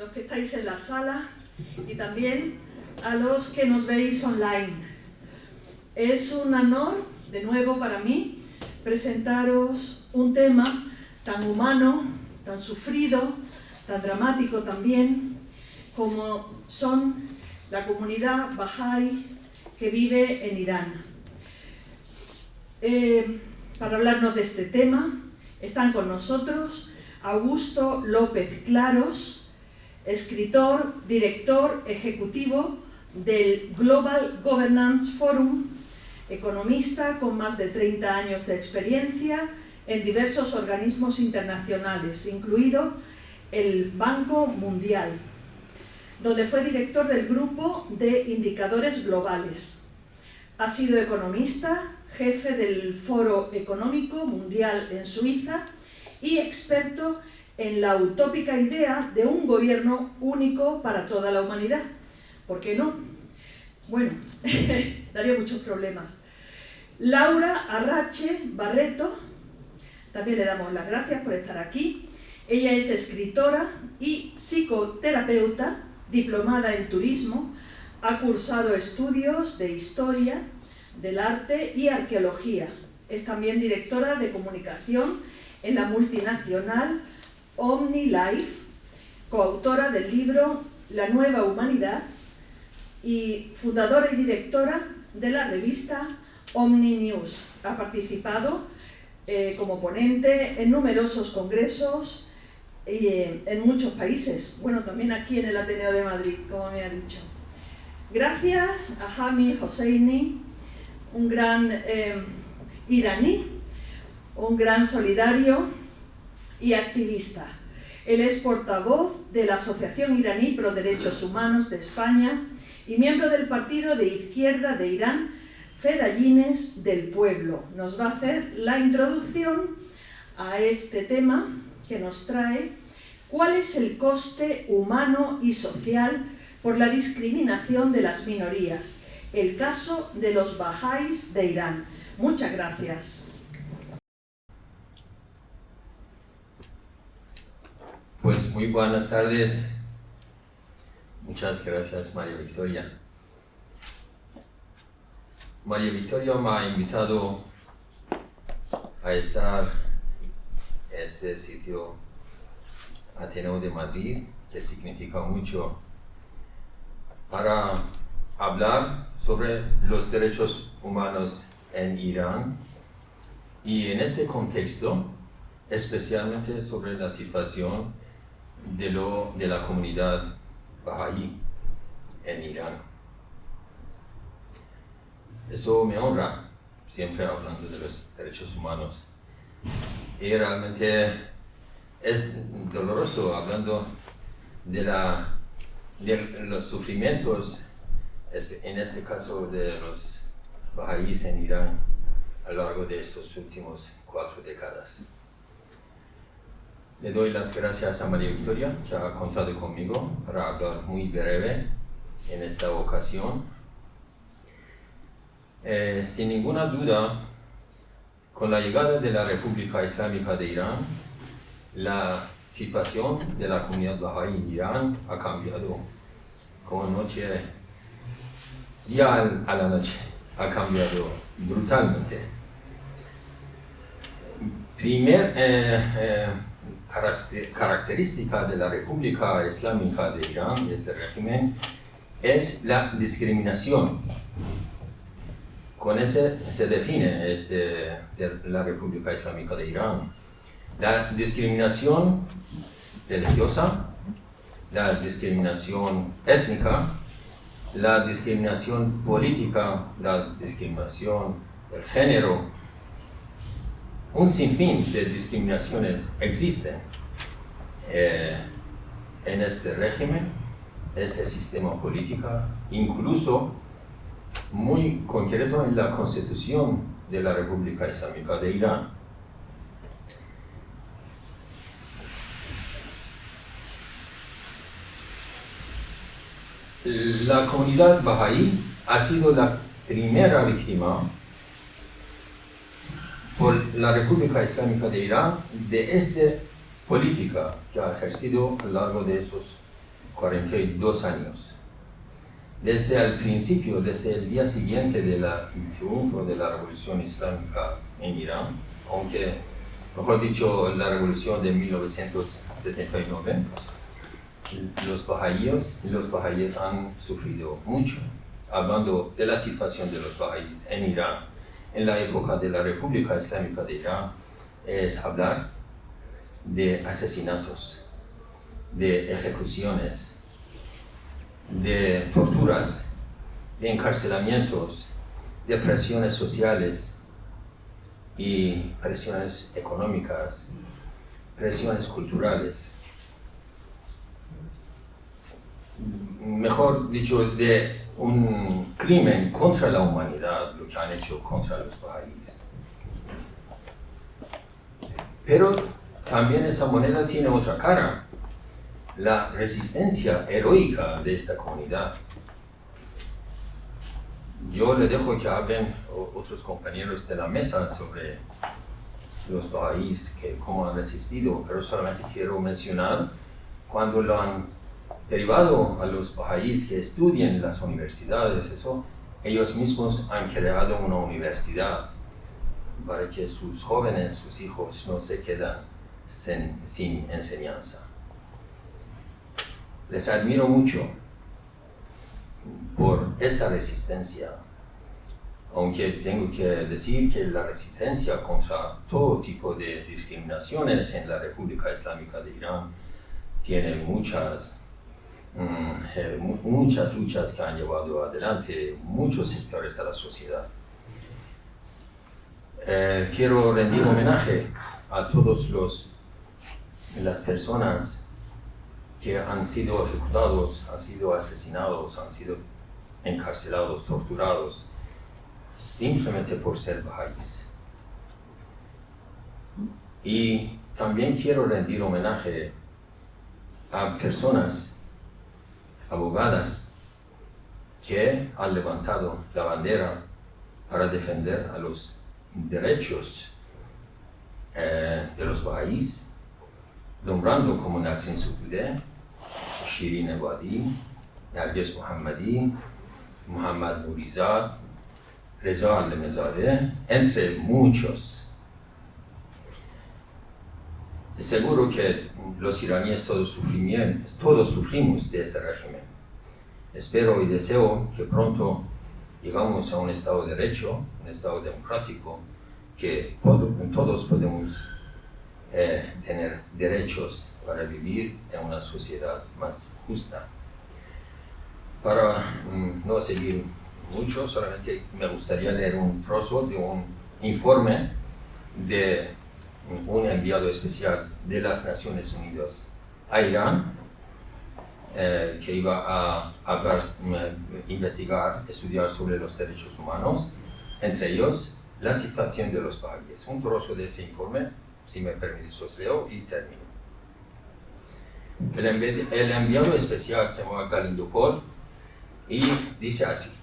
los que estáis en la sala y también a los que nos veis online. Es un honor, de nuevo para mí, presentaros un tema tan humano, tan sufrido, tan dramático también, como son la comunidad Bahá'í que vive en Irán. Para hablarnos de este tema están con nosotros Augusto López Claros, escritor, director ejecutivo del Global Governance Forum, economista con más de 30 años de experiencia en diversos organismos internacionales, incluido el Banco Mundial, donde fue director del Grupo de Indicadores Globales. Ha sido economista, jefe del Foro Económico Mundial en Suiza y experto en la utópica idea de un gobierno único para toda la humanidad. ¿Por qué no? Bueno, daría muchos problemas. Laura Arrache Barreto, también le damos las gracias por estar aquí. Ella es escritora y psicoterapeuta, diplomada en turismo, ha cursado estudios de historia, del arte y arqueología. Es también directora de comunicación en la multinacional OmniLife, coautora del libro La Nueva Humanidad y fundadora y directora de la revista OmniNews. Ha participado como ponente en numerosos congresos y en muchos países, bueno, también aquí en el Ateneo de Madrid, como me ha dicho. Gracias a Hami Hosseini, un gran iraní, un gran solidario y activista. Él es portavoz de la Asociación Iraní Pro Derechos Humanos de España y miembro del partido de izquierda de Irán, Fedayines del Pueblo. Nos va a hacer la introducción a este tema que nos trae: ¿cuál es el coste humano y social por la discriminación de las minorías? El caso de los Bahá'ís de Irán. Muchas gracias. Pues muy buenas tardes. Muchas gracias, María Victoria. María Victoria me ha invitado a estar en este sitio Ateneo de Madrid, que significa mucho, para hablar sobre los derechos humanos en Irán y en este contexto especialmente sobre la situación de la comunidad Bahá'í en Irán. Eso me honra, siempre hablando de los derechos humanos. Y realmente es doloroso hablando de los sufrimientos, en este caso de los Bahá'ís en Irán, a lo largo de estos últimos 4 décadas. Le doy las gracias a María Victoria, que ha contado conmigo para hablar muy breve en esta ocasión. Sin ninguna duda, con la llegada de la República Islámica de Irán, la situación de la comunidad Bahá'í en Irán ha cambiado como día a la noche, ha cambiado brutalmente. Característica de la República Islámica de Irán, de este régimen, es la discriminación. Con ese se define de la República Islámica de Irán. La discriminación religiosa, la discriminación étnica, la discriminación política, la discriminación del género. Un sinfín de discriminaciones existen en este régimen, este sistema político, incluso muy concreto en la Constitución de la República Islámica de Irán. La comunidad Bahá'í ha sido la primera víctima por la República Islámica de Irán de esta política que ha ejercido a lo largo de estos 42 años. Desde el principio, desde el día siguiente del triunfo de la Revolución Islámica en Irán, aunque, mejor dicho, la Revolución de 1979, los bahá'íes han sufrido mucho. Hablando de la situación de los bahá'íes en Irán, en la época de la República Islámica de Irán, es hablar de asesinatos, de ejecuciones, de torturas, de encarcelamientos, de presiones sociales y presiones económicas, presiones culturales. Mejor dicho, de un crimen contra la humanidad, lo que han hecho contra los bahá'íes. Pero también esa moneda tiene otra cara, la resistencia heroica de esta comunidad. Yo le dejo que hablen otros compañeros de la mesa sobre los bahá'íes, cómo han resistido, pero solamente quiero mencionar cuando lo han derivado a los bahá'íes que estudian en las universidades, ellos mismos han creado una universidad para que sus jóvenes, sus hijos, no se quedan sin enseñanza. Les admiro mucho por esa resistencia, aunque tengo que decir que la resistencia contra todo tipo de discriminaciones en la República Islámica de Irán tiene muchas luchas que han llevado adelante muchos sectores de la sociedad. Quiero rendir homenaje a todas las personas que han sido ejecutados, han sido asesinados, han sido encarcelados, torturados, simplemente por ser bahá'íes. Y también quiero rendir homenaje a personas, abogadas, que han levantado la bandera para defender a los derechos de los bahá'íes, nombrando como Nasrin Sotoudeh, Shirin Ebadi, Narges Mohammadi, Muhammad Nurizad, Reza Allemezadeh, entre muchos. Seguro que los iraníes todos sufrimos de este régimen. Espero y deseo que pronto llegamos a un Estado de Derecho, un Estado democrático, que todos podemos tener derechos para vivir en una sociedad más justa. Para no seguir mucho, solamente me gustaría leer un trozo de un informe de un enviado especial de las Naciones Unidas a Irán, que iba a hablar, investigar, estudiar sobre los derechos humanos, entre ellos la situación de los bahá'íes. Un trozo de ese informe, si me permitís, os leo y termino. El enviado especial se llama Galindopol y dice así: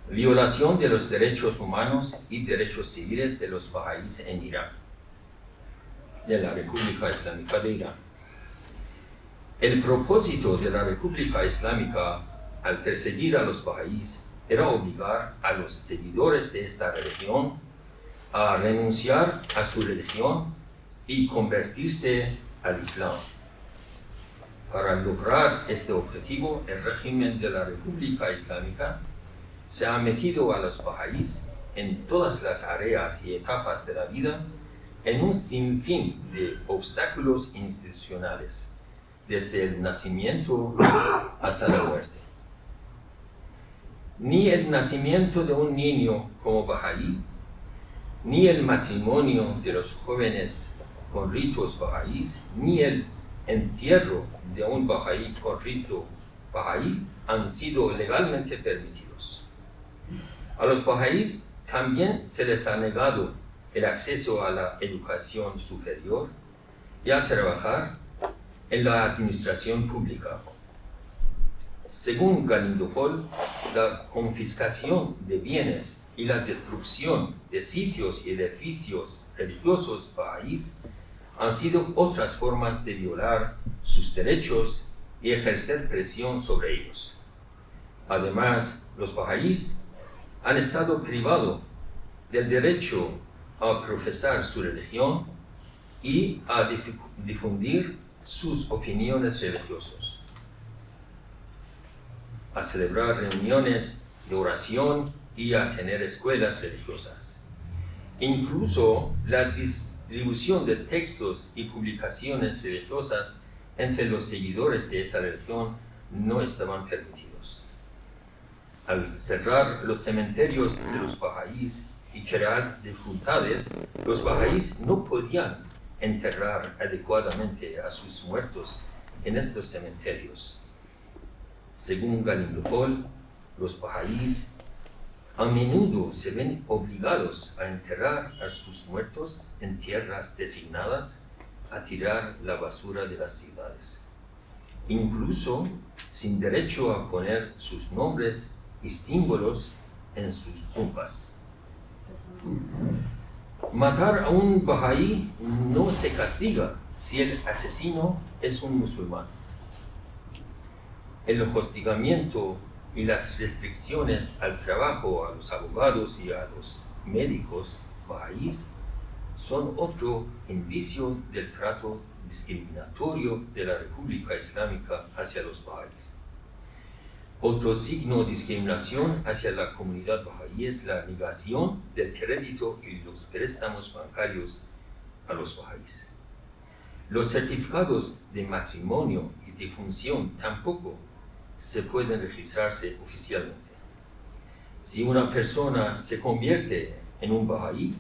violación de los derechos humanos y derechos civiles de los bahá'íes en Irán, de la República Islámica de Irán. El propósito de la República Islámica al perseguir a los bahá'íes era obligar a los seguidores de esta religión a renunciar a su religión y convertirse al Islam. Para lograr este objetivo, el régimen de la República Islámica se ha metido a los bahá'íes en todas las áreas y etapas de la vida en un sinfín de obstáculos institucionales, desde el nacimiento hasta la muerte. Ni el nacimiento de un niño como bahá'í, ni el matrimonio de los jóvenes con ritos bahá'ís, ni el entierro de un bahá'í con rito bahá'í han sido legalmente permitidos. A los bahá'ís también se les ha negado el acceso a la educación superior y a trabajar en la administración pública. Según Galindopol, la confiscación de bienes y la destrucción de sitios y edificios religiosos bahá'ís han sido otras formas de violar sus derechos y ejercer presión sobre ellos. Además, los bahá'ís han estado privados del derecho a profesar su religión y a difundir sus opiniones religiosas, a celebrar reuniones de oración y a tener escuelas religiosas. Incluso la distribución de textos y publicaciones religiosas entre los seguidores de esta religión no estaban permitidos. Al cerrar los cementerios de los bahá'ís y crear dificultades, los bahá'ís no podían enterrar adecuadamente a sus muertos en estos cementerios. Según Galindo Paul, los bahá'ís a menudo se ven obligados a enterrar a sus muertos en tierras designadas, a tirar la basura de las ciudades, incluso sin derecho a poner sus nombres y símbolos en sus tumbas. Matar a un bahá'í no se castiga si el asesino es un musulmán. El hostigamiento y las restricciones al trabajo, a los abogados y a los médicos bahá'ís son otro indicio del trato discriminatorio de la República Islámica hacia los bahá'ís. Otro signo de discriminación hacia la comunidad bahá'í es la negación del crédito y los préstamos bancarios a los bahá'ís. Los certificados de matrimonio y de función tampoco se pueden registrarse oficialmente. Si una persona se convierte en un bahá'í,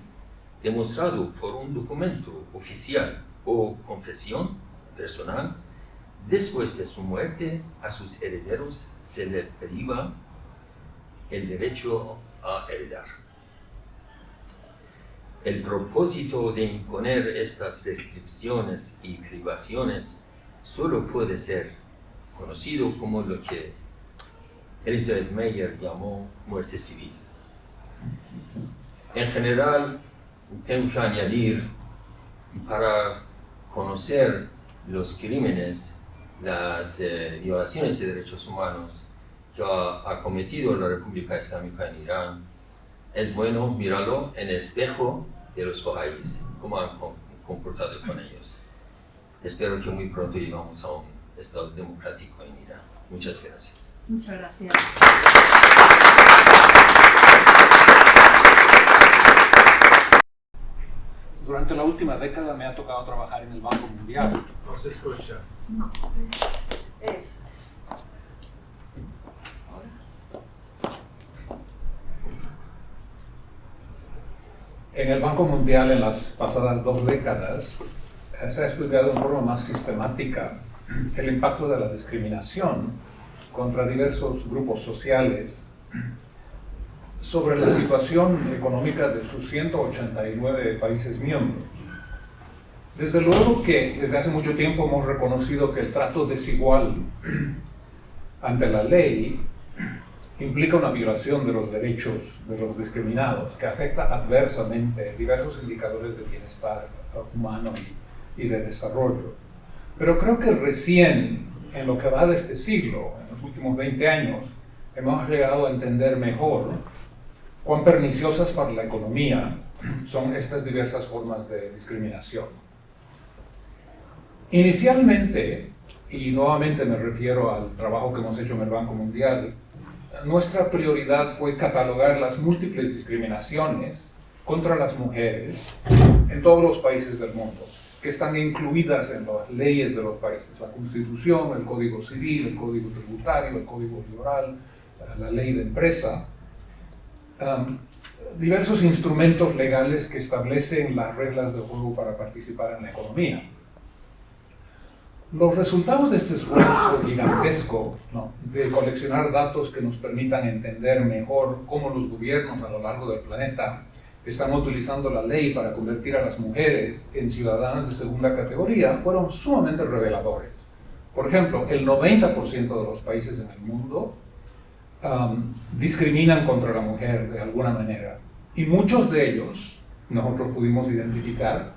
demostrado por un documento oficial o confesión personal, después de su muerte, a sus herederos se les priva el derecho a heredar. El propósito de imponer estas restricciones y privaciones solo puede ser conocido como lo que Elizabeth Meyer llamó muerte civil. En general, tengo que añadir, para conocer los crímenes, las violaciones de derechos humanos que ha cometido la República Islámica en Irán, es bueno mirarlo en el espejo de los bahá'ís, cómo han comportado con ellos. Espero que muy pronto lleguemos a un Estado democrático en Irán. Muchas gracias. Muchas gracias. Durante la última década me ha tocado trabajar en el Banco Mundial. No se escucha. No, eso. En el Banco Mundial, en las pasadas 2 décadas, se ha estudiado en forma más sistemática el impacto de la discriminación contra diversos grupos sociales sobre la situación económica de sus 189 países miembros. Desde luego que desde hace mucho tiempo hemos reconocido que el trato desigual ante la ley implica una violación de los derechos de los discriminados, que afecta adversamente diversos indicadores de bienestar humano y de desarrollo. Pero creo que recién, en lo que va de este siglo, en los últimos 20 años, hemos llegado a entender mejor cuán perniciosas para la economía son estas diversas formas de discriminación. Inicialmente, y nuevamente me refiero al trabajo que hemos hecho en el Banco Mundial, nuestra prioridad fue catalogar las múltiples discriminaciones contra las mujeres en todos los países del mundo, que están incluidas en las leyes de los países, la Constitución, el Código Civil, el Código Tributario, el Código Laboral, la Ley de Empresa, diversos instrumentos legales que establecen las reglas de juego para participar en la economía. Los resultados de este esfuerzo gigantesco, ¿no?, de coleccionar datos que nos permitan entender mejor cómo los gobiernos a lo largo del planeta están utilizando la ley para convertir a las mujeres en ciudadanas de segunda categoría, fueron sumamente reveladores. Por ejemplo, el 90% de los países en el mundo discriminan contra la mujer de alguna manera. Y muchos de ellos, nosotros pudimos identificar,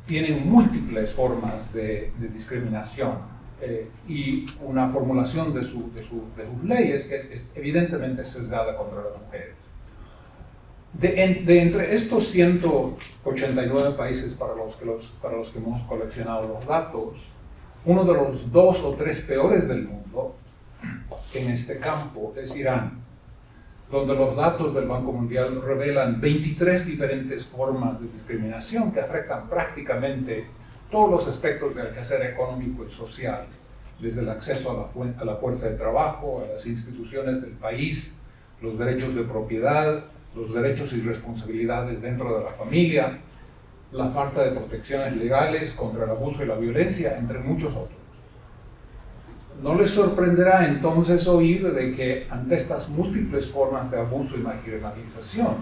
tienen múltiples formas de discriminación. y una formulación de sus leyes que es evidentemente sesgada contra las mujeres. De entre estos 189 países para los que hemos coleccionado los datos, uno de los 2 o 3 peores del mundo en este campo es Irán, donde los datos del Banco Mundial revelan 23 diferentes formas de discriminación que afectan prácticamente todos los aspectos del quehacer económico y social, desde el acceso a la fuerza de trabajo, a las instituciones del país, los derechos de propiedad, los derechos y responsabilidades dentro de la familia, la falta de protecciones legales contra el abuso y la violencia, entre muchos otros. No les sorprenderá entonces oír de que ante estas múltiples formas de abuso y marginalización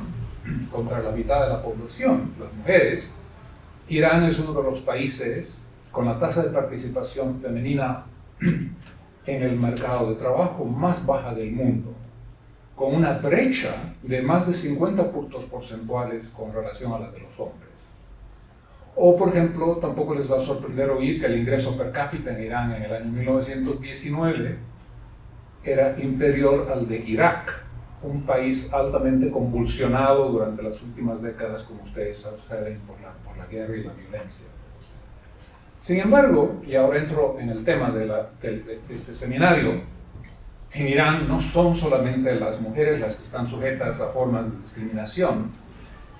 contra la mitad de la población, las mujeres, Irán es uno de los países con la tasa de participación femenina en el mercado de trabajo más baja del mundo, con una brecha de más de 50 puntos porcentuales con relación a la de los hombres. O, por ejemplo, tampoco les va a sorprender oír que el ingreso per cápita en Irán en el año 1919 era inferior al de Irak, un país altamente convulsionado durante las últimas décadas, como ustedes saben, por la guerra y la violencia. Sin embargo, y ahora entro en el tema de este seminario, en Irán no son solamente las mujeres las que están sujetas a formas de discriminación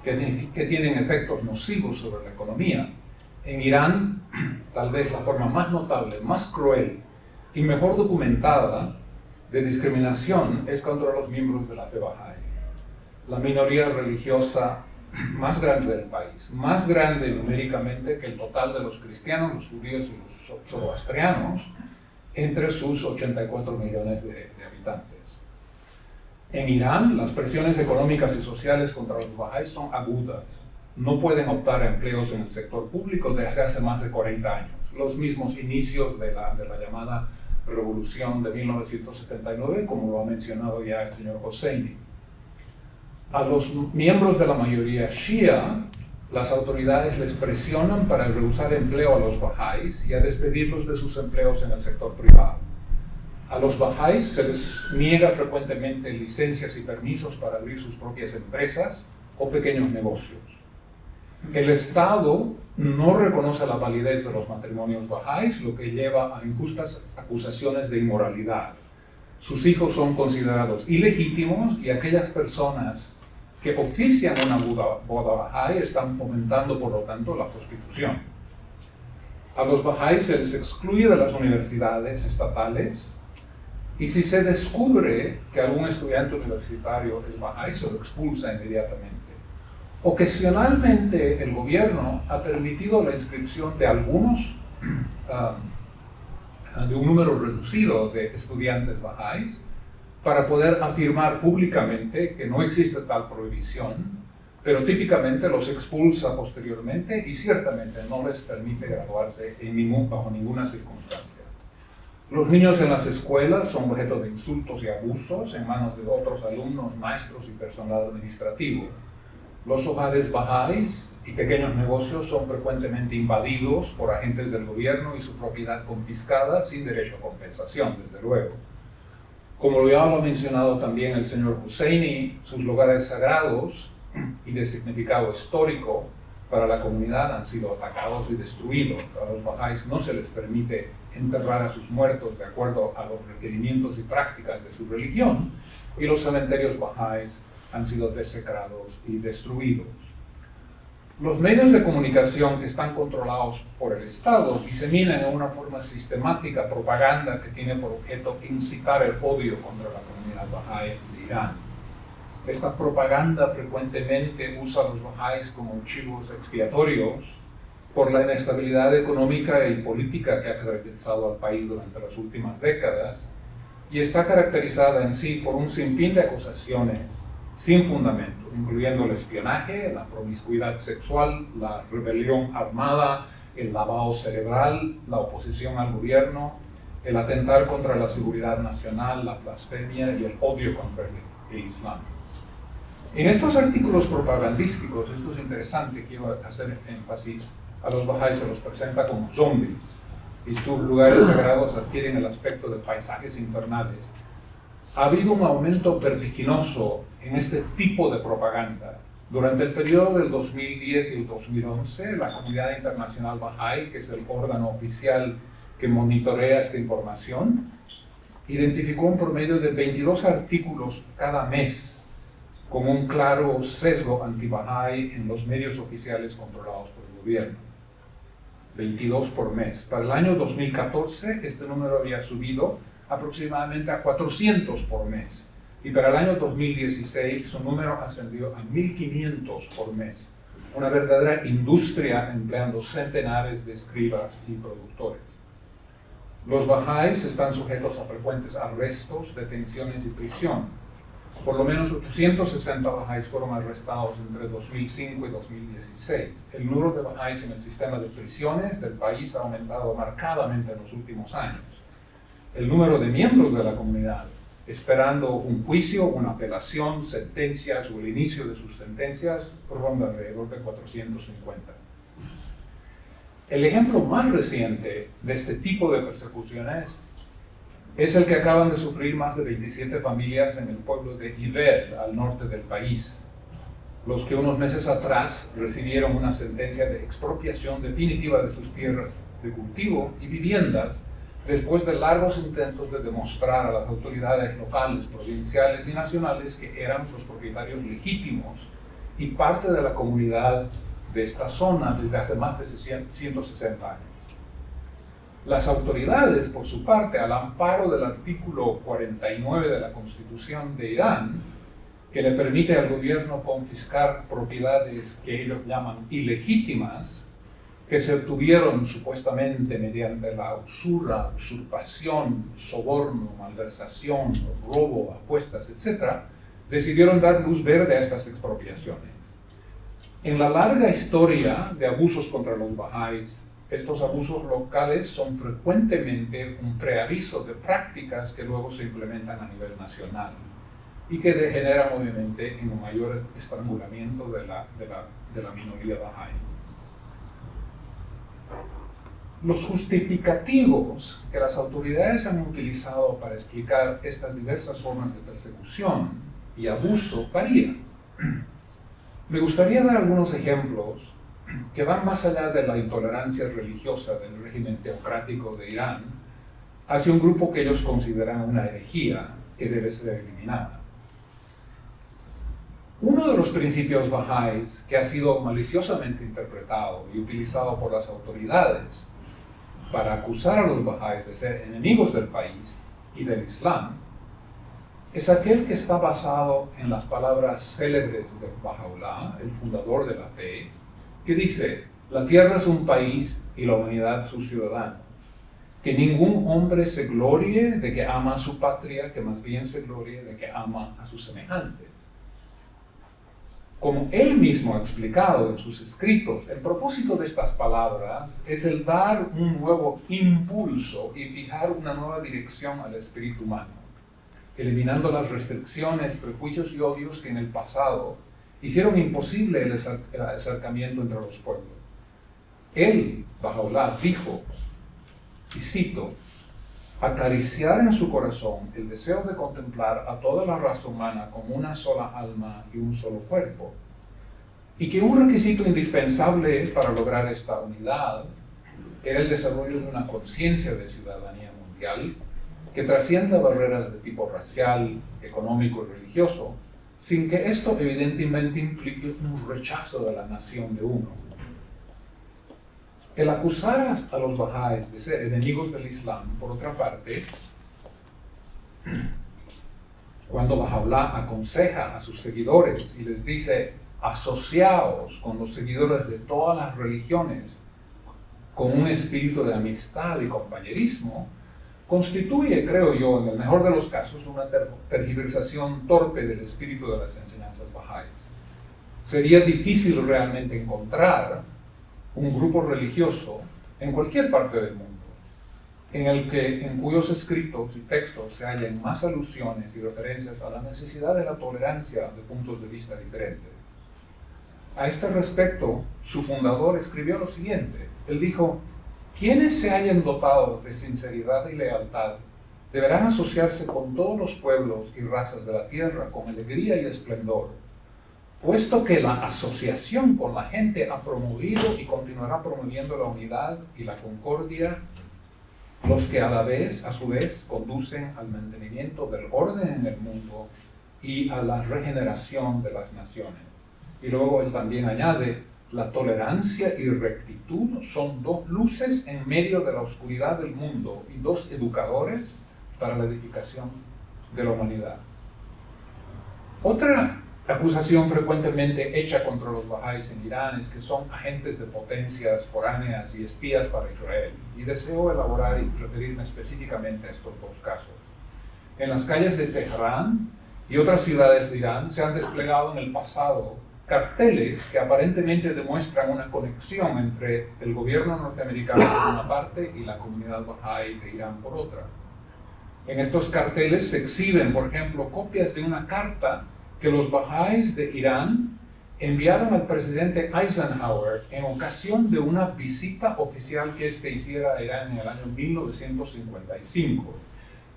que tienen efectos nocivos sobre la economía. En Irán, tal vez la forma más notable, más cruel y mejor documentada de discriminación es contra los miembros de la fe Bahá'í, la minoría religiosa más grande del país, más grande numéricamente que el total de los cristianos, los judíos y los zoroastrianos, entre sus 84 millones de habitantes. En Irán, las presiones económicas y sociales contra los bahá'ís son agudas. No pueden optar a empleos en el sector público desde hace más de 40 años, los mismos inicios de la llamada Revolución de 1979, como lo ha mencionado ya el señor Hosseini. A los miembros de la mayoría shia, las autoridades les presionan para rehusar empleo a los bahá'ís y a despedirlos de sus empleos en el sector privado. A los bahá'ís se les niega frecuentemente licencias y permisos para abrir sus propias empresas o pequeños negocios. El Estado no reconoce la validez de los matrimonios bahá'ís, lo que lleva a injustas acusaciones de inmoralidad. Sus hijos son considerados ilegítimos y aquellas personas que ofician una boda bahá'í están fomentando, por lo tanto, la prostitución. A los bahá'ís se les excluye de las universidades estatales y si se descubre que algún estudiante universitario es bahá'í, se lo expulsa inmediatamente. Ocasionalmente, el gobierno ha permitido la inscripción de algunos, de un número reducido de estudiantes bahá'ís, para poder afirmar públicamente que no existe tal prohibición, pero típicamente los expulsa posteriormente y ciertamente no les permite graduarse bajo ninguna circunstancia. Los niños en las escuelas son objeto de insultos y abusos en manos de otros alumnos, maestros y personal administrativo. Los hogares bahá'ís y pequeños negocios son frecuentemente invadidos por agentes del gobierno y su propiedad confiscada sin derecho a compensación, desde luego. Como ya lo ha mencionado también el señor Hosseini, sus lugares sagrados y de significado histórico para la comunidad han sido atacados y destruidos. A los bahá'ís no se les permite enterrar a sus muertos de acuerdo a los requerimientos y prácticas de su religión, y los cementerios bahá'ís han sido desecrados y destruidos. Los medios de comunicación que están controlados por el Estado diseminan en una forma sistemática propaganda que tiene por objeto incitar el odio contra la comunidad bahá'í de Irán. Esta propaganda frecuentemente usa a los bahá'ís como chivos expiatorios por la inestabilidad económica y política que ha caracterizado al país durante las últimas décadas, y está caracterizada en sí por un sinfín de acusaciones sin fundamento, incluyendo el espionaje, la promiscuidad sexual, la rebelión armada, el lavado cerebral, la oposición al gobierno, el atentar contra la seguridad nacional, la blasfemia y el odio contra el Islam. En estos artículos propagandísticos, esto es interesante, quiero hacer énfasis, a los bahá'ís se los presenta como zombies, y sus lugares sagrados adquieren el aspecto de paisajes infernales, ha habido un aumento vertiginoso en este tipo de propaganda. Durante el periodo del 2010 y el 2011, la Comunidad Internacional Bahá'í, que es el órgano oficial que monitorea esta información, identificó un promedio de 22 artículos cada mes con un claro sesgo anti-Bahá'í en los medios oficiales controlados por el gobierno. 22 por mes. Para el año 2014, este número había subido aproximadamente a 400 por mes. Y para el año 2016 su número ascendió a 1.500 por mes. Una verdadera industria empleando centenares de escribas y productores. Los bahá'ís están sujetos a frecuentes arrestos, detenciones y prisión. Por lo menos 860 bahá'ís fueron arrestados entre 2005 y 2016. El número de bahá'ís en el sistema de prisiones del país ha aumentado marcadamente en los últimos años. El número de miembros de la comunidad esperando un juicio, una apelación, sentencias o el inicio de sus sentencias ronda alrededor de 450. El ejemplo más reciente de este tipo de persecuciones es el que acaban de sufrir más de 27 familias en el pueblo de Ibel, al norte del país, los que unos meses atrás recibieron una sentencia de expropiación definitiva de sus tierras de cultivo y viviendas después de largos intentos de demostrar a las autoridades locales, provinciales y nacionales que eran los propietarios legítimos y parte de la comunidad de esta zona desde hace más de 160 años. Las autoridades, por su parte, al amparo del artículo 49 de la Constitución de Irán, que le permite al gobierno confiscar propiedades que ellos llaman ilegítimas, que se obtuvieron supuestamente mediante la usura, usurpación, soborno, malversación, robo, apuestas, etc., decidieron dar luz verde a estas expropiaciones. En la larga historia de abusos contra los bahá'ís, estos abusos locales son frecuentemente un preaviso de prácticas que luego se implementan a nivel nacional y que degeneran obviamente en un mayor estrangulamiento de la minoría bahá'í. Los justificativos que las autoridades han utilizado para explicar estas diversas formas de persecución y abuso varían. Me gustaría dar algunos ejemplos que van más allá de la intolerancia religiosa del régimen teocrático de Irán hacia un grupo que ellos consideran una herejía que debe ser eliminada. Uno de los principios bahá'ís que ha sido maliciosamente interpretado y utilizado por las autoridades para acusar a los bahá'ís de ser enemigos del país y del Islam es aquel que está basado en las palabras célebres de Baha'u'lláh, el fundador de la fe, que dice: la tierra es un país y la humanidad sus ciudadanos. Que ningún hombre se glorie de que ama a su patria, que más bien se glorie de que ama a sus semejantes. Como él mismo ha explicado en sus escritos, el propósito de estas palabras es el dar un nuevo impulso y fijar una nueva dirección al espíritu humano, eliminando las restricciones, prejuicios y odios que en el pasado hicieron imposible el acercamiento entre los pueblos. Él, Baha'u'lláh, dijo, y cito: acariciar en su corazón el deseo de contemplar a toda la raza humana como una sola alma y un solo cuerpo, y que un requisito indispensable para lograr esta unidad era el desarrollo de una conciencia de ciudadanía mundial que trascienda barreras de tipo racial, económico y religioso, sin que esto evidentemente implique un rechazo de la nación de uno. El acusar a los bahá'ís de ser enemigos del Islam, por otra parte, cuando Baha'u'lláh aconseja a sus seguidores y les dice: asociaos con los seguidores de todas las religiones con un espíritu de amistad y compañerismo, constituye, creo yo, en el mejor de los casos, una tergiversación torpe del espíritu de las enseñanzas bahá'ís. Sería difícil realmente encontrar un grupo religioso en cualquier parte del mundo en cuyos escritos y textos se hallen más alusiones y referencias a la necesidad de la tolerancia de puntos de vista diferentes. A este respecto, su fundador escribió lo siguiente. Él dijo: quienes se hayan dotado de sinceridad y lealtad deberán asociarse con todos los pueblos y razas de la tierra con alegría y esplendor, puesto que la asociación con la gente ha promovido y continuará promoviendo la unidad y la concordia, los que a su vez, conducen al mantenimiento del orden en el mundo y a la regeneración de las naciones. Y luego él también añade, la tolerancia y rectitud son dos luces en medio de la oscuridad del mundo y dos educadores para la edificación de la humanidad. Otra acusación frecuentemente hecha contra los bahá'ís en Irán es que son agentes de potencias foráneas y espías para Israel. Y deseo elaborar y referirme específicamente a estos dos casos. En las calles de Teherán y otras ciudades de Irán se han desplegado en el pasado carteles que aparentemente demuestran una conexión entre el gobierno norteamericano por una parte y la comunidad bahá'í de Irán por otra. En estos carteles se exhiben, por ejemplo, copias de una carta que los bahá'ís de Irán enviaron al presidente Eisenhower en ocasión de una visita oficial que éste hiciera a Irán en el año 1955,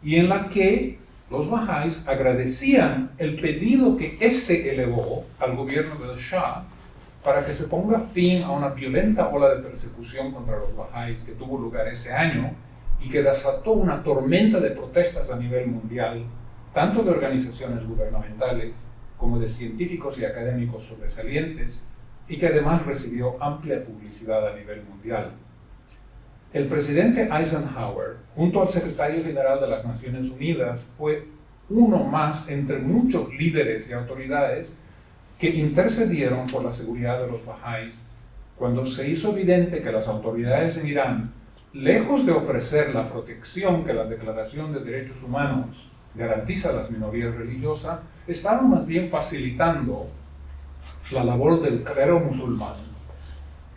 y en la que los bahá'ís agradecían el pedido que éste elevó al gobierno del Shah para que se ponga fin a una violenta ola de persecución contra los bahá'ís que tuvo lugar ese año y que desató una tormenta de protestas a nivel mundial, tanto de organizaciones gubernamentales como de científicos y académicos sobresalientes, y que además recibió amplia publicidad a nivel mundial. El presidente Eisenhower, junto al secretario general de las Naciones Unidas, fue uno más entre muchos líderes y autoridades que intercedieron por la seguridad de los bahá'ís cuando se hizo evidente que las autoridades en Irán, lejos de ofrecer la protección que la Declaración de Derechos Humanos garantiza a las minorías religiosas, estaban más bien facilitando la labor del clero musulmán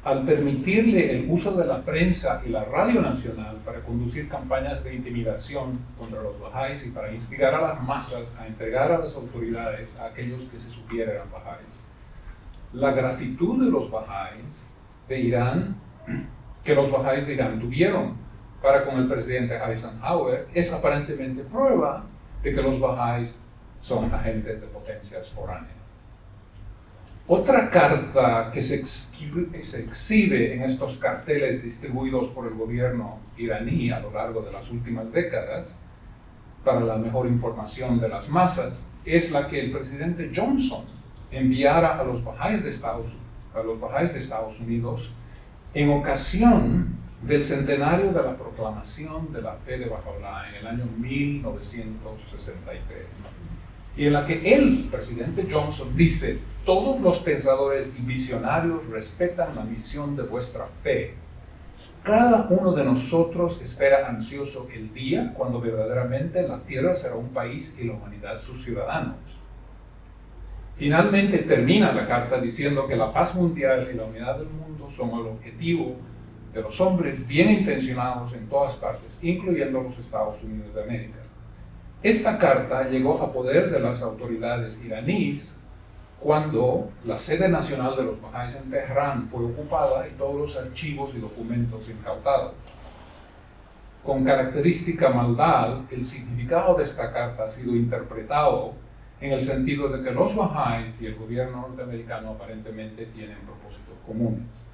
al permitirle el uso de la prensa y la radio nacional para conducir campañas de intimidación contra los bahá'ís y para instigar a las masas a entregar a las autoridades a aquellos que se supiera eran bahá'ís. La gratitud de los bahá'ís de Irán, que los bahá'ís de Irán tuvieron para con el presidente Eisenhower, es aparentemente prueba de que los bahá'ís son agentes de potencias foráneas. Otra carta que se exhibe en estos carteles distribuidos por el gobierno iraní a lo largo de las últimas décadas, para la mejor información de las masas, es la que el presidente Johnson enviara a los bahá'ís de Estados Unidos en ocasión del centenario de la proclamación de la fe de Baha'u'lláh en el año 1963. Y en la que el presidente Johnson dice: todos los pensadores y visionarios respetan la misión de vuestra fe. Cada uno de nosotros espera ansioso el día cuando verdaderamente la tierra será un país y la humanidad sus ciudadanos. Finalmente termina la carta diciendo que la paz mundial y la unidad del mundo son el objetivo de los hombres bien intencionados en todas partes, incluyendo los Estados Unidos de América. Esta carta llegó a poder de las autoridades iraníes cuando la sede nacional de los bahá'ís en Teherán fue ocupada y todos los archivos y documentos incautados. Con característica maldad, el significado de esta carta ha sido interpretado en el sentido de que los bahá'ís y el gobierno norteamericano aparentemente tienen propósitos comunes.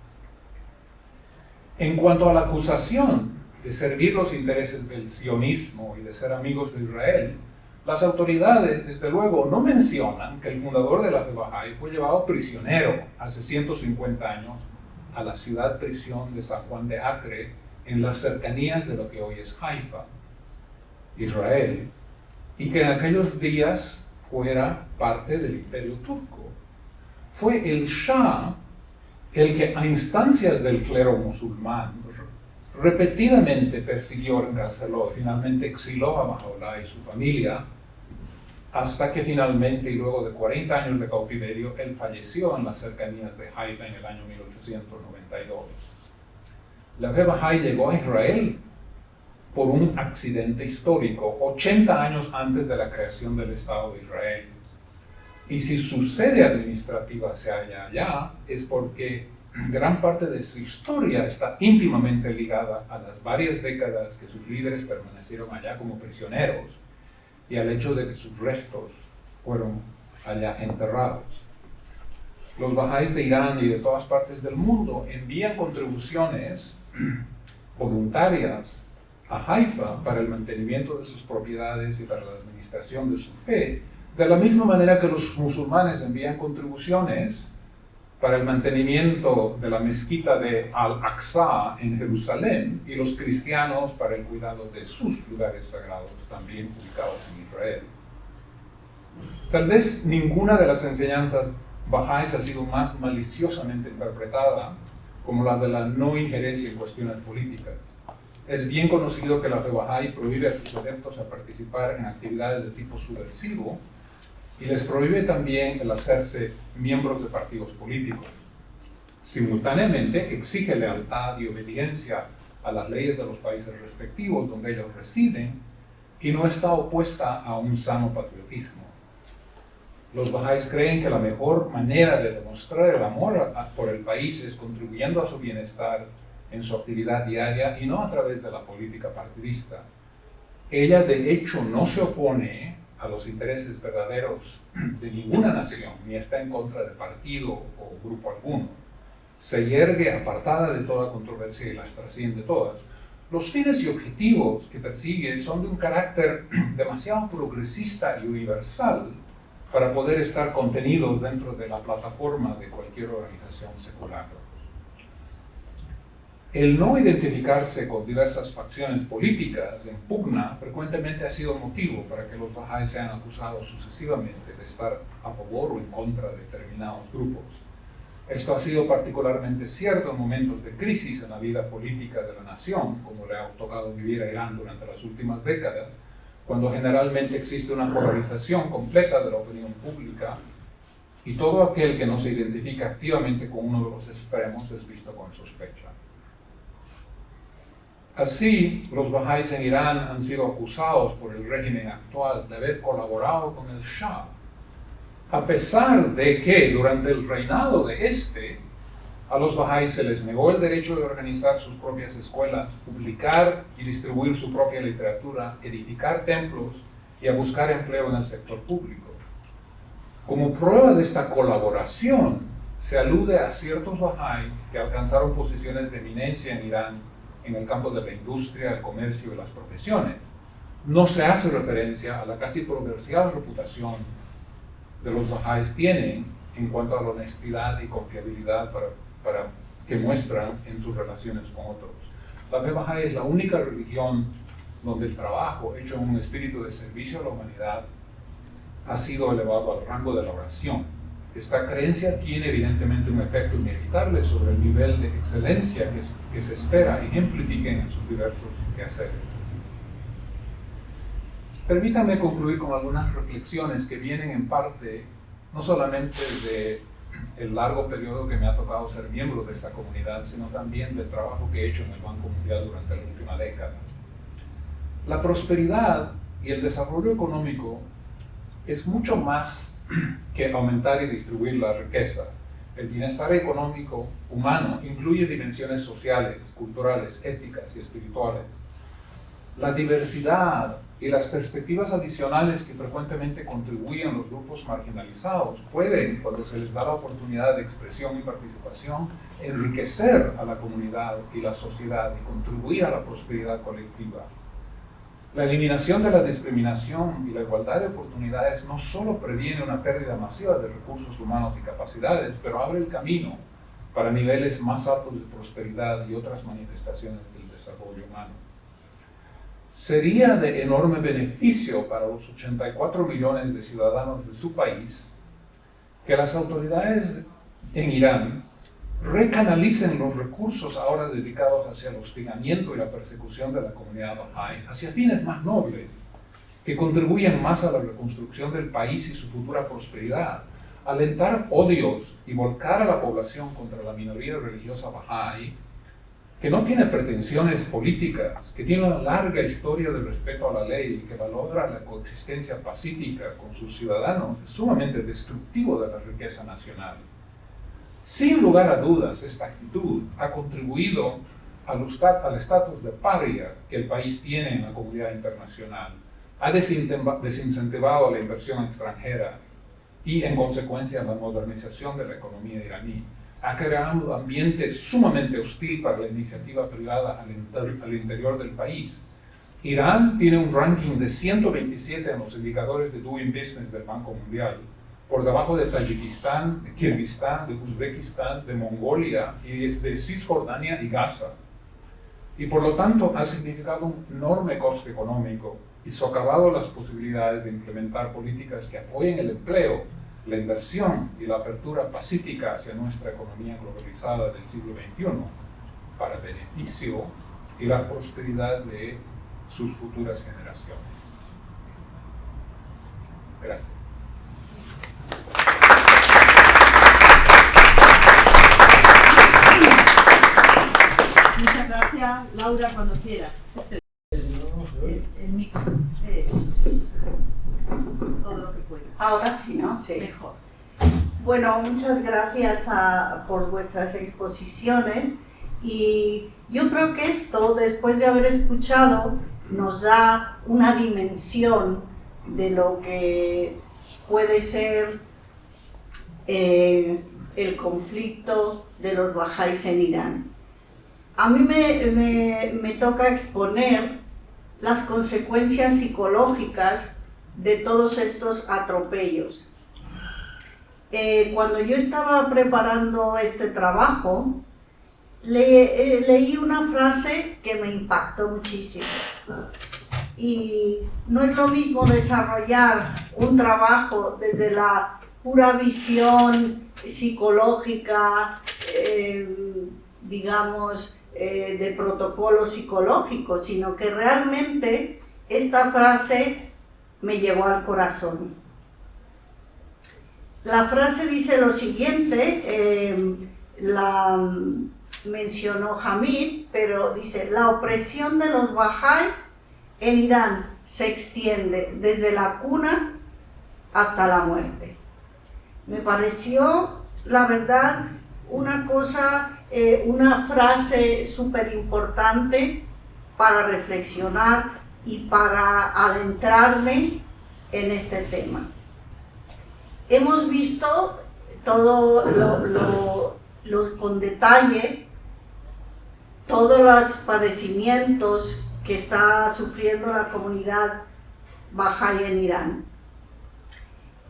En cuanto a la acusación de servir los intereses del sionismo y de ser amigos de Israel, las autoridades, desde luego, no mencionan que el fundador de la fe Bahá'í fue llevado prisionero hace 150 años a la ciudad-prisión de San Juan de Acre, en las cercanías de lo que hoy es Haifa, Israel, y que en aquellos días fuera parte del Imperio Turco. Fue el Shah el que, a instancias del clero musulmán, repetidamente persiguió, encarceló y finalmente exiló a Baha'u'lláh y su familia, hasta que finalmente, y luego de 40 años de cautiverio, él falleció en las cercanías de Haifa en el año 1892. La fe Bahá'í llegó a Israel por un accidente histórico, 80 años antes de la creación del Estado de Israel. Y si su sede administrativa se halla allá, es porque gran parte de su historia está íntimamente ligada a las varias décadas que sus líderes permanecieron allá como prisioneros y al hecho de que sus restos fueron allá enterrados. Los bahá'ís de Irán y de todas partes del mundo envían contribuciones voluntarias a Haifa para el mantenimiento de sus propiedades y para la administración de su fe, de la misma manera que los musulmanes envían contribuciones para el mantenimiento de la mezquita de Al-Aqsa en Jerusalén y los cristianos para el cuidado de sus lugares sagrados, también ubicados en Israel. Tal vez ninguna de las enseñanzas bahá'ís ha sido más maliciosamente interpretada como la de la no injerencia en cuestiones políticas. Es bien conocido que la fe bahá'í prohíbe a sus adeptos a participar en actividades de tipo subversivo y les prohíbe también el hacerse miembros de partidos políticos. Simultáneamente exige lealtad y obediencia a las leyes de los países respectivos donde ellos residen y no está opuesta a un sano patriotismo. Los bahá'ís creen que la mejor manera de demostrar el amor por el país es contribuyendo a su bienestar en su actividad diaria y no a través de la política partidista. Ella de hecho no se opone a los intereses verdaderos de ninguna nación, ni está en contra de partido o grupo alguno. Se yergue apartada de toda controversia y las trasciende todas. Los fines y objetivos que persigue son de un carácter demasiado progresista y universal para poder estar contenidos dentro de la plataforma de cualquier organización secular. El no identificarse con diversas facciones políticas en pugna frecuentemente ha sido motivo para que los bahá'ís sean acusados sucesivamente de estar a favor o en contra de determinados grupos. Esto ha sido particularmente cierto en momentos de crisis en la vida política de la nación, como le ha tocado vivir a Irán durante las últimas décadas, cuando generalmente existe una polarización completa de la opinión pública y todo aquel que no se identifica activamente con uno de los extremos es visto con sospecha. Así, los bahá'ís en Irán han sido acusados por el régimen actual de haber colaborado con el Shah, a pesar de que durante el reinado de a los bahá'ís se les negó el derecho de organizar sus propias escuelas, publicar y distribuir su propia literatura, edificar templos y a buscar empleo en el sector público. Como prueba de esta colaboración, se alude a ciertos bahá'ís que alcanzaron posiciones de eminencia en Irán en el campo de la industria, el comercio y las profesiones. No se hace referencia a la casi proverbial reputación de los bahá'ís tienen en cuanto a la honestidad y confiabilidad que muestran en sus relaciones con otros. La fe bahá'í es la única religión donde el trabajo hecho en un espíritu de servicio a la humanidad ha sido elevado al rango de la oración. Esta creencia tiene evidentemente un efecto inevitable sobre el nivel de excelencia que se espera ejemplifiquen en sus diversos quehaceres. Permítanme concluir con algunas reflexiones que vienen en parte no solamente del largo periodo que me ha tocado ser miembro de esta comunidad, sino también del trabajo que he hecho en el Banco Mundial durante la última década. La prosperidad y el desarrollo económico es mucho más que aumentar y distribuir la riqueza. El bienestar económico humano incluye dimensiones sociales, culturales, éticas y espirituales. La diversidad y las perspectivas adicionales que frecuentemente contribuyen los grupos marginalizados pueden, cuando se les da la oportunidad de expresión y participación, enriquecer a la comunidad y la sociedad y contribuir a la prosperidad colectiva. La eliminación de la discriminación y la igualdad de oportunidades no solo previene una pérdida masiva de recursos humanos y capacidades, pero abre el camino para niveles más altos de prosperidad y otras manifestaciones del desarrollo humano. Sería de enorme beneficio para los 84 millones de ciudadanos de su país que las autoridades en Irán recanalicen los recursos ahora dedicados hacia el hostigamiento y la persecución de la comunidad bahá'í hacia fines más nobles, que contribuyen más a la reconstrucción del país y su futura prosperidad, alentar odios y volcar a la población contra la minoría religiosa bahá'í, que no tiene pretensiones políticas, que tiene una larga historia de respeto a la ley y que valora la coexistencia pacífica con sus ciudadanos, es sumamente destructivo de la riqueza nacional. Sin lugar a dudas, esta actitud ha contribuido al estatus de paria que el país tiene en la comunidad internacional. Ha desincentivado la inversión extranjera y, en consecuencia, la modernización de la economía iraní. Ha creado un ambiente sumamente hostil para la iniciativa privada al interior del país. Irán tiene un ranking de 127 en los indicadores de Doing Business del Banco Mundial, por debajo de Tayikistán, de Kirguistán, de Uzbekistán, de Mongolia y de Cisjordania y Gaza. Y por lo tanto ha significado un enorme coste económico y socavado las posibilidades de implementar políticas que apoyen el empleo, la inversión y la apertura pacífica hacia nuestra economía globalizada del siglo XXI para beneficio y la prosperidad de sus futuras generaciones. Gracias. Muchas gracias, Laura, cuando quieras. El micro. Todo lo que puedas. Ahora sí, ¿no? Sí. Mejor. Bueno, muchas gracias por vuestras exposiciones, y yo creo que esto, después de haber escuchado, nos da una dimensión de lo que puede ser el conflicto de los bahá'ís en Irán. A mí me toca exponer las consecuencias psicológicas de todos estos atropellos. Cuando yo estaba preparando este trabajo, leí una frase que me impactó muchísimo. Y no es lo mismo desarrollar un trabajo desde la pura visión psicológica, digamos, de protocolo psicológico, sino que realmente esta frase me llegó al corazón. La frase dice lo siguiente, la mencionó Hamid, pero dice: la opresión de los bahá'ís en Irán se extiende desde la cuna hasta la muerte. Me pareció, la verdad, una cosa, una frase súper importante para reflexionar y para adentrarme en este tema. Hemos visto todo con detalle todos los padecimientos que está sufriendo la comunidad bahá'í en Irán.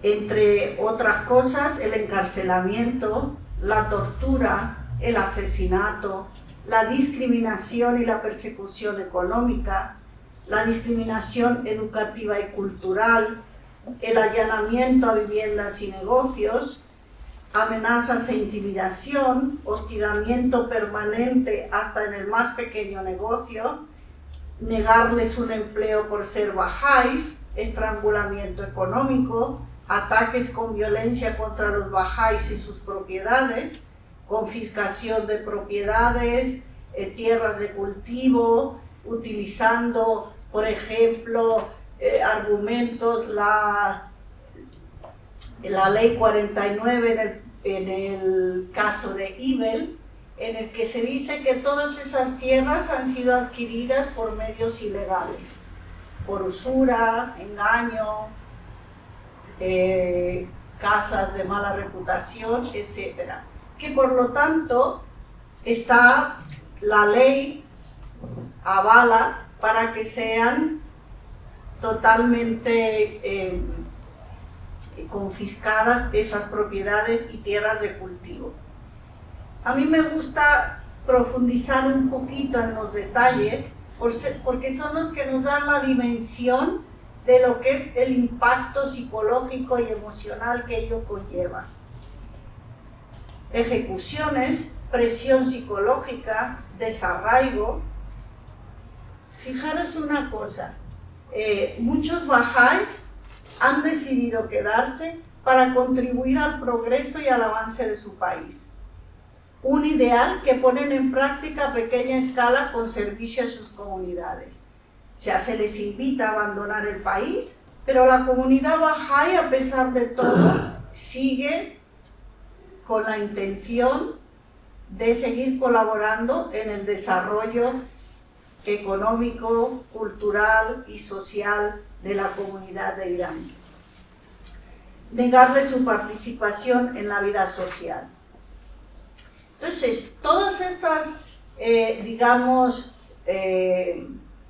Entre otras cosas, el encarcelamiento, la tortura, el asesinato, la discriminación y la persecución económica, la discriminación educativa y cultural, el allanamiento a viviendas y negocios, amenazas e intimidación, hostigamiento permanente hasta en el más pequeño negocio, negarles un empleo por ser bahá'ís, estrangulamiento económico, ataques con violencia contra los bahá'ís y sus propiedades, confiscación de propiedades, tierras de cultivo, utilizando, por ejemplo, argumentos, la ley 49 en el caso de Ibel, en el que se dice que todas esas tierras han sido adquiridas por medios ilegales, por usura, engaño, casas de mala reputación, etc. Que por lo tanto la ley avala para que sean totalmente confiscadas esas propiedades y tierras de cultivo. A mí me gusta profundizar un poquito en los detalles porque son los que nos dan la dimensión de lo que es el impacto psicológico y emocional que ello conlleva. Ejecuciones, presión psicológica, desarraigo. Fijaros una cosa, muchos bahá'ís han decidido quedarse para contribuir al progreso y al avance de su país. Un ideal que ponen en práctica a pequeña escala con servicio a sus comunidades. Ya se les invita a abandonar el país, pero la comunidad bahá'í, a pesar de todo, sigue con la intención de seguir colaborando en el desarrollo económico, cultural y social de la comunidad de Irán. Negarle su participación en la vida social. Entonces, todas estas,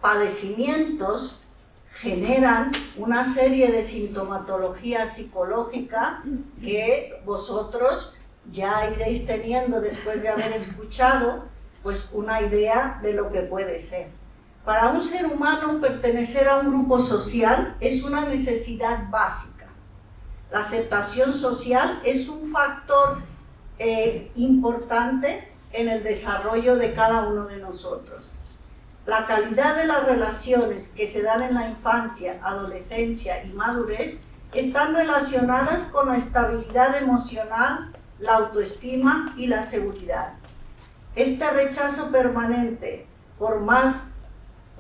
padecimientos generan una serie de sintomatología psicológica que vosotros ya iréis teniendo después de haber escuchado pues una idea de lo que puede ser. Para un ser humano pertenecer a un grupo social es una necesidad básica. La aceptación social es un factor importante en el desarrollo de cada uno de nosotros. La calidad de las relaciones que se dan en la infancia, adolescencia y madurez están relacionadas con la estabilidad emocional, la autoestima y la seguridad. Este rechazo permanente por más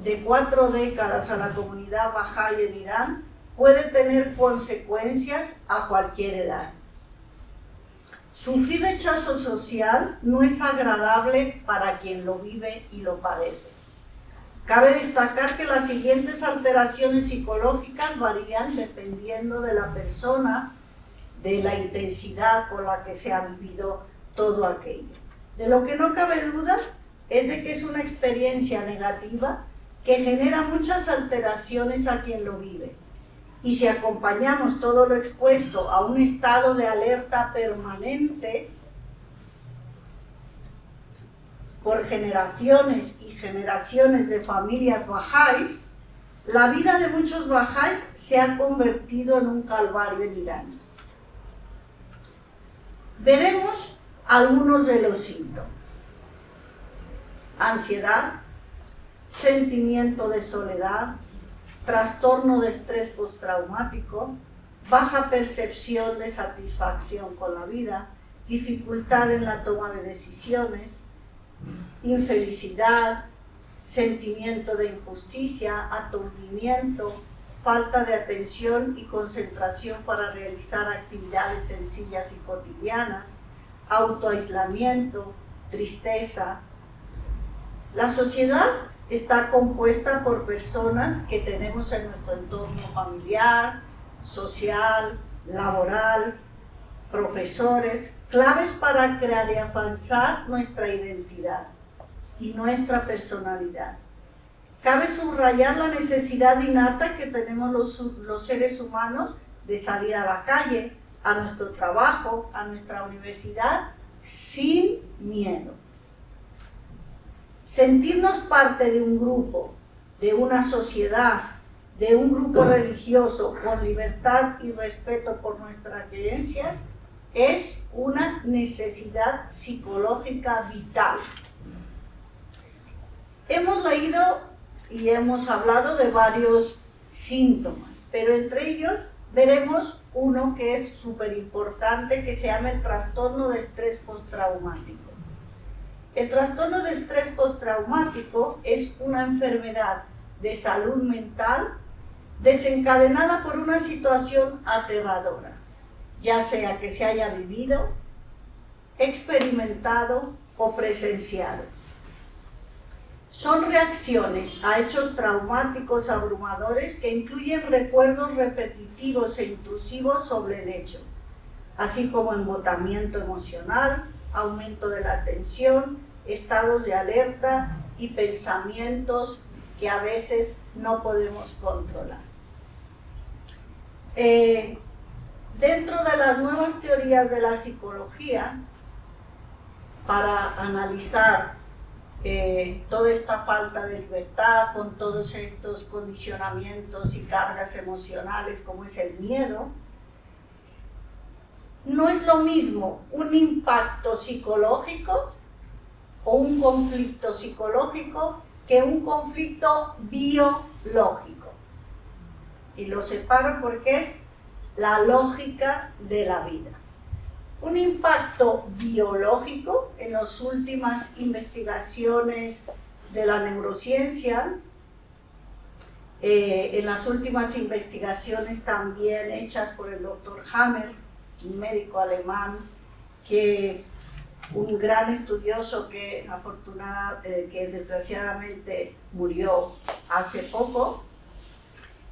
de 4 décadas a la comunidad Bahá'í en Irán puede tener consecuencias a cualquier edad. Sufrir rechazo social no es agradable para quien lo vive y lo padece. Cabe destacar que las siguientes alteraciones psicológicas varían dependiendo de la persona, de la intensidad con la que se ha vivido todo aquello. De lo que no cabe duda es de que es una experiencia negativa que genera muchas alteraciones a quien lo vive. Y si acompañamos todo lo expuesto a un estado de alerta permanente por generaciones y generaciones de familias bahá'ís, la vida de muchos bahá'ís se ha convertido en un calvario en Irán. Veremos algunos de los síntomas. Ansiedad, sentimiento de soledad, trastorno de estrés postraumático, baja percepción de satisfacción con la vida, dificultad en la toma de decisiones, infelicidad, sentimiento de injusticia, aturdimiento, falta de atención y concentración para realizar actividades sencillas y cotidianas, autoaislamiento, tristeza. La sociedad está compuesta por personas que tenemos en nuestro entorno familiar, social, laboral, profesores, claves para crear y avanzar nuestra identidad y nuestra personalidad. Cabe subrayar la necesidad innata que tenemos los seres humanos de salir a la calle, a nuestro trabajo, a nuestra universidad, sin miedo. Sentirnos parte de un grupo, de una sociedad, de un grupo religioso con libertad y respeto por nuestras creencias es una necesidad psicológica vital. Hemos leído y hemos hablado de varios síntomas, pero entre ellos veremos uno que es súper importante, que se llama el trastorno de estrés postraumático. El trastorno de estrés postraumático es una enfermedad de salud mental desencadenada por una situación aterradora, ya sea que se haya vivido, experimentado o presenciado. Son reacciones a hechos traumáticos abrumadores que incluyen recuerdos repetitivos e intrusivos sobre el hecho, así como embotamiento emocional, aumento de la tensión, estados de alerta y pensamientos que a veces no podemos controlar. Dentro de las nuevas teorías de la psicología, para analizar toda esta falta de libertad con todos estos condicionamientos y cargas emocionales como es el miedo, no es lo mismo un impacto psicológico o un conflicto psicológico que un conflicto biológico. Y lo separo porque es la lógica de la vida. Un impacto biológico, en las últimas investigaciones de la neurociencia, en las últimas investigaciones también hechas por el Dr. Hammer, un médico alemán que un gran estudioso que desgraciadamente murió hace poco,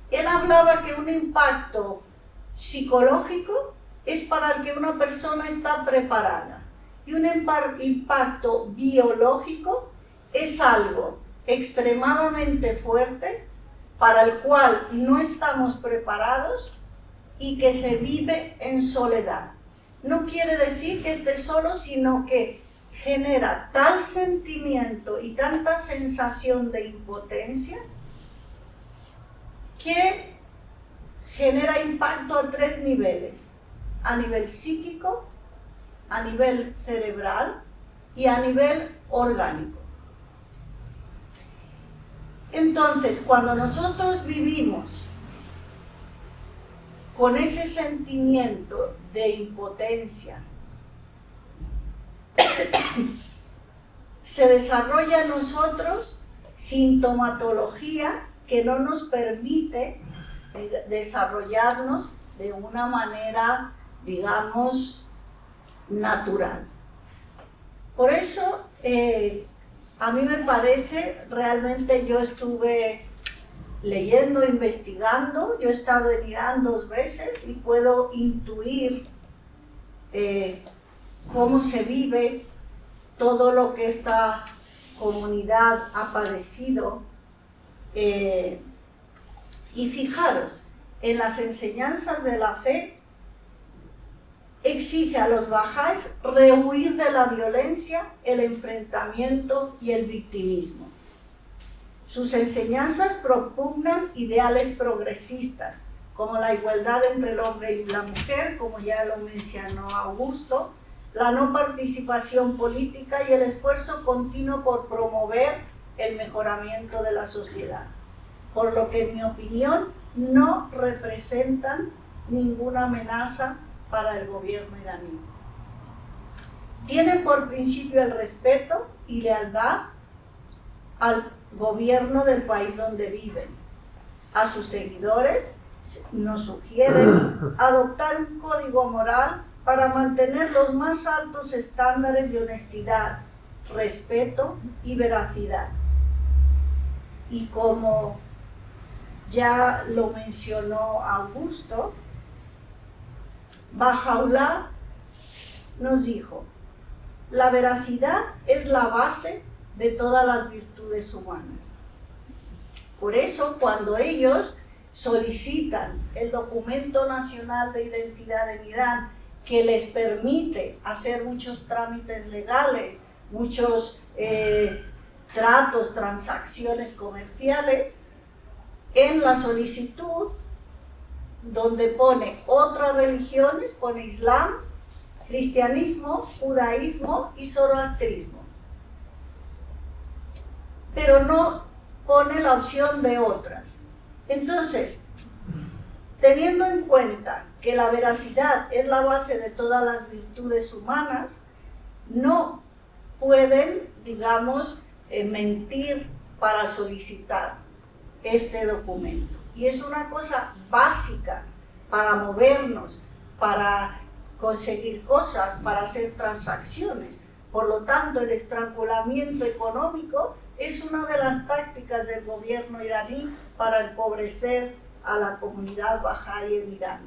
él hablaba que un impacto psicológico es para el que una persona está preparada y un impacto biológico es algo extremadamente fuerte para el cual no estamos preparados y que se vive en soledad. No quiere decir que esté solo, sino que genera tal sentimiento y tanta sensación de impotencia que genera impacto a 3 niveles: a nivel psíquico, a nivel cerebral y a nivel orgánico. Entonces, cuando nosotros vivimos con ese sentimiento de impotencia, se desarrolla en nosotros sintomatología que no nos permite desarrollarnos de una manera, digamos, natural. Por eso, a mí me parece, realmente yo estuve leyendo, investigando, yo he estado en Irán 2 veces y puedo intuir cómo se vive todo lo que esta comunidad ha padecido. Y fijaros, en las enseñanzas de la fe exige a los bahá'ís rehuir de la violencia, el enfrentamiento y el victimismo. Sus enseñanzas propugnan ideales progresistas, como la igualdad entre el hombre y la mujer, como ya lo mencionó Augusto, la no participación política y el esfuerzo continuo por promover el mejoramiento de la sociedad, por lo que en mi opinión no representan ninguna amenaza para el gobierno iraní. Tienen por principio el respeto y lealtad al gobierno del país donde viven. A sus seguidores nos sugieren adoptar un código moral para mantener los más altos estándares de honestidad, respeto y veracidad. Y como ya lo mencionó Augusto, Baha'u'lláh nos dijo: la veracidad es la base de todas las virtudes humanas. Por eso, cuando ellos solicitan el documento nacional de identidad en Irán, que les permite hacer muchos trámites legales, muchos tratos, transacciones comerciales, en la solicitud, donde pone otras religiones, pone Islam, cristianismo, judaísmo y zoroastrismo. Pero no pone la opción de otras. Entonces, teniendo en cuenta que la veracidad es la base de todas las virtudes humanas, no pueden, digamos, mentir para solicitar este documento. Y es una cosa básica para movernos, para conseguir cosas, para hacer transacciones. Por lo tanto, el estrangulamiento económico es una de las tácticas del gobierno iraní para empobrecer a la comunidad bahá'í en Irán.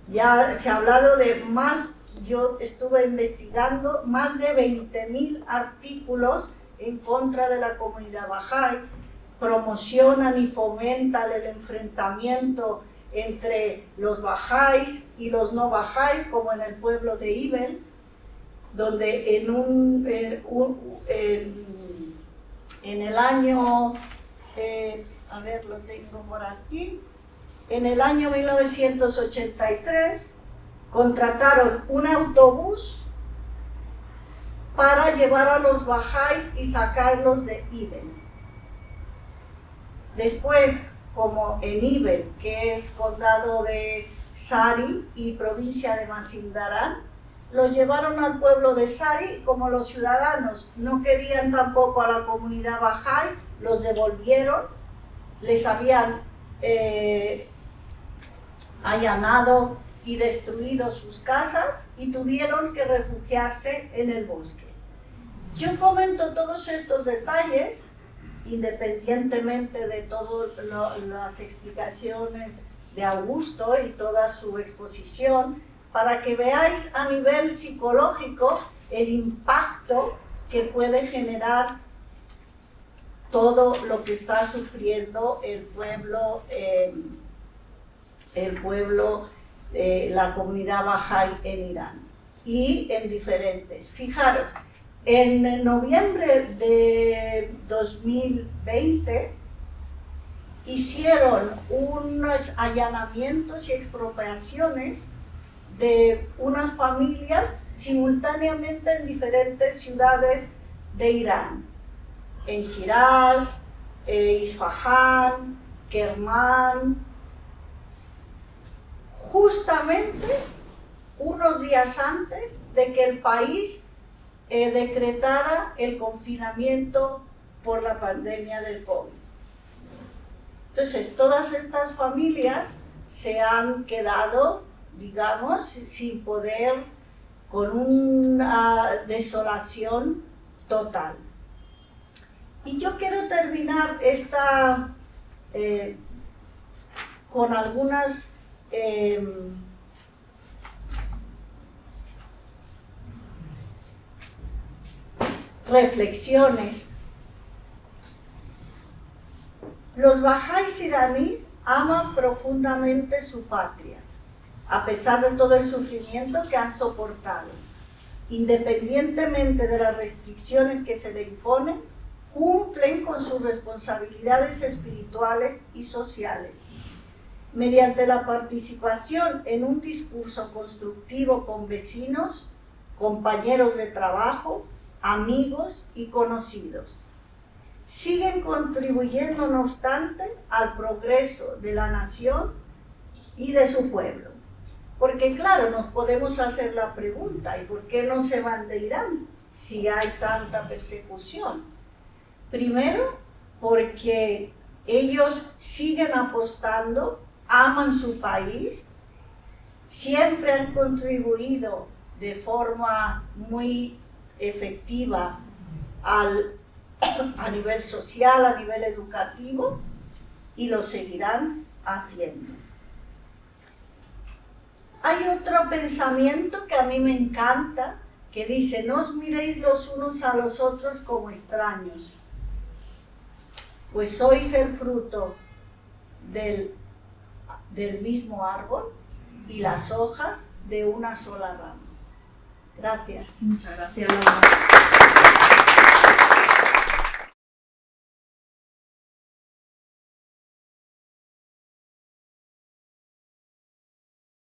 Ya se ha hablado de más, yo estuve investigando más de 20.000 artículos en contra de la comunidad bahá'í. Promocionan y fomentan el enfrentamiento entre los bahá'ís y los no bahá'ís, como en el pueblo de Ibel, donde en el año, a ver, lo tengo por aquí, en el año 1983 contrataron un autobús para llevar a los bahá'ís y sacarlos de Ibel. Después, como en Ibel, que es condado de Sari y provincia de Mazandarán, los llevaron al pueblo de Sari y como los ciudadanos no querían tampoco a la comunidad bahá'í, los devolvieron, les habían allanado y destruido sus casas y tuvieron que refugiarse en el bosque. Yo comento todos estos detalles, independientemente de todas las explicaciones de Augusto y toda su exposición, para que veáis a nivel psicológico el impacto que puede generar todo lo que está sufriendo el pueblo, la comunidad Bahá'í en Irán y en diferentes. Fijaros, en noviembre de 2020 hicieron unos allanamientos y expropiaciones de unas familias simultáneamente en diferentes ciudades de Irán, en Shiraz, Isfahán, Kermán, justamente unos días antes de que el país decretara el confinamiento por la pandemia del COVID. Entonces, todas estas familias se han quedado, digamos, sin poder, con una desolación total. Y yo quiero terminar con algunas reflexiones. Los bahá'ís iraníes aman profundamente su patria, a pesar de todo el sufrimiento que han soportado. Independientemente de las restricciones que se le imponen, cumplen con sus responsabilidades espirituales y sociales. Mediante la participación en un discurso constructivo con vecinos, compañeros de trabajo, amigos y conocidos. Siguen contribuyendo, no obstante, al progreso de la nación y de su pueblo. Porque claro, nos podemos hacer la pregunta, ¿y por qué no se van de Irán si hay tanta persecución? Primero, porque ellos siguen apostando, aman su país, siempre han contribuido de forma muy efectiva a nivel social, a nivel educativo, y lo seguirán haciendo. Hay otro pensamiento que a mí me encanta, que dice: no os miréis los unos a los otros como extraños, pues sois el fruto del mismo árbol y las hojas de una sola rama. Gracias. Muchas gracias, Laura.